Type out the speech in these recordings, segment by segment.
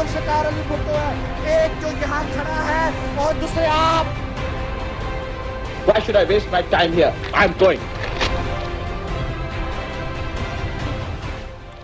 ذوالفقار علی بھٹو ہے، ایک جو یہاں کھڑا ہے اور دوسرے آپ. Why should I waste my time here? I'm going.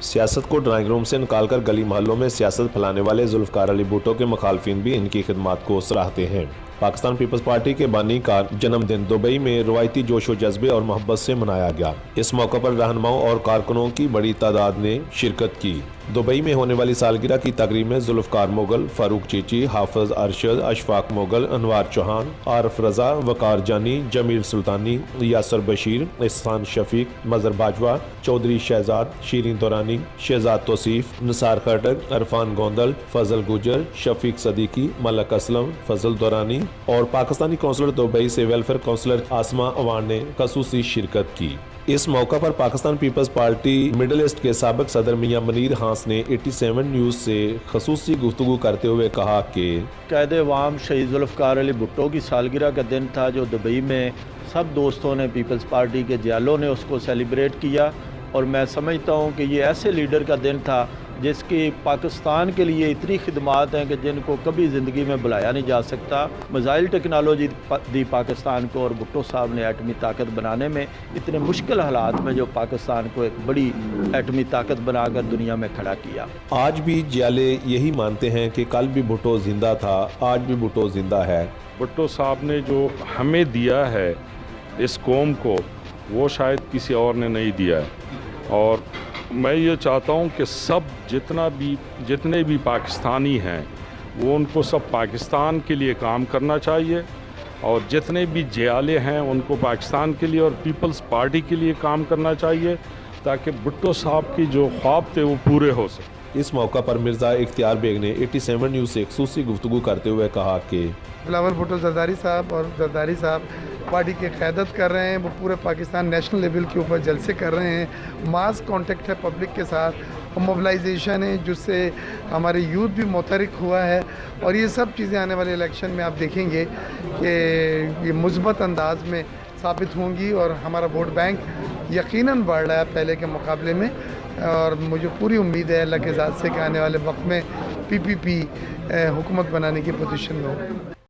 سیاست کو ڈرائنگ روم سے نکال کر گلی محلوں میں سیاست پھیلانے والے ذوالفقار علی بھٹو کے مخالفین بھی ان کی خدمات کو سراہتے ہیں. پاکستان پیپلز پارٹی کے بانی کا جنم دن دبئی میں روایتی جوش و جذبے اور محبت سے منایا گیا. اس موقع پر رہنماؤں اور کارکنوں کی بڑی تعداد نے شرکت کی. دبئی میں ہونے والی سالگرہ کی تقریب میں ذوالفقار مغل، فاروق چیچی، حافظ ارشد، اشفاق مغل، انوار چوہان، عارف رضا، وقار جانی، جمیل سلطانی، یاسر بشیر، احسان شفیق، مظہر باجوہ، چودھری شہزاد، شیرین دورانی، شہزاد توصیف، نثار خٹک، عرفان گوندل، فضل گجر، شفیق صدیقی، ملک اسلم، فضل دورانی اور پاکستانی کونسلر دبئی سے ویلفیئر کونسلر آسما اوان نے خصوصی شرکت کی. اس موقع پر پاکستان پیپلز پارٹی مڈل ایسٹ کے سابق صدر میاں منیر ہانس نے 87 نیوز سے خصوصی گفتگو کرتے ہوئے کہا کہ قائد عوام شہید ذوالفقار علی بھٹو کی سالگرہ کا دن تھا، جو دبئی میں سب دوستوں نے پیپلز پارٹی کے جیالوں نے اس کو سیلیبریٹ کیا، اور میں سمجھتا ہوں کہ یہ ایسے لیڈر کا دن تھا جس کی پاکستان کے لیے اتنی خدمات ہیں کہ جن کو کبھی زندگی میں بلایا نہیں جا سکتا. میزائل ٹیکنالوجی دی پاکستان کو، اور بھٹو صاحب نے ایٹمی طاقت بنانے میں اتنے مشکل حالات میں جو پاکستان کو ایک بڑی ایٹمی طاقت بنا کر دنیا میں کھڑا کیا. آج بھی جیالے یہی مانتے ہیں کہ کل بھی بھٹو زندہ تھا، آج بھی بھٹو زندہ ہے. بھٹو صاحب نے جو ہمیں دیا ہے اس قوم کو، وہ شاید کسی اور نے نہیں دیا ہے. اور میں یہ چاہتا ہوں کہ سب جتنے بھی پاکستانی ہیں وہ ان کو سب پاکستان کے لیے کام کرنا چاہیے، اور جتنے بھی جیالے ہیں ان کو پاکستان کے لیے اور پیپلز پارٹی کے لیے کام کرنا چاہیے، تاکہ بھٹو صاحب کی جو خواب تھے وہ پورے ہو سکیں. اس موقع پر مرزا اختیار بیگ نے 87 نیوز سے خصوصی گفتگو کرتے ہوئے کہا کہ بلاول بھٹو زرداری صاحب اور زرداری صاحب پارٹی کی قیادت کر رہے ہیں. وہ پورے پاکستان نیشنل لیول کے اوپر جلسے کر رہے ہیں. ماس کانٹیکٹ ہے پبلک کے ساتھ، اور موبلائزیشن ہے جس سے ہمارے یوتھ بھی متحرک ہوا ہے. اور یہ سب چیزیں آنے والے الیکشن میں آپ دیکھیں گے کہ یہ مثبت انداز میں ثابت ہوں گی، اور ہمارا ووٹ بینک یقیناً بڑھ رہا ہے پہلے کے مقابلے میں. اور مجھے پوری امید ہے اللہ کے ذات سے کہ آنے والے وقت میں پی پی پی حکومت بنانے کی پوزیشن میں ہو.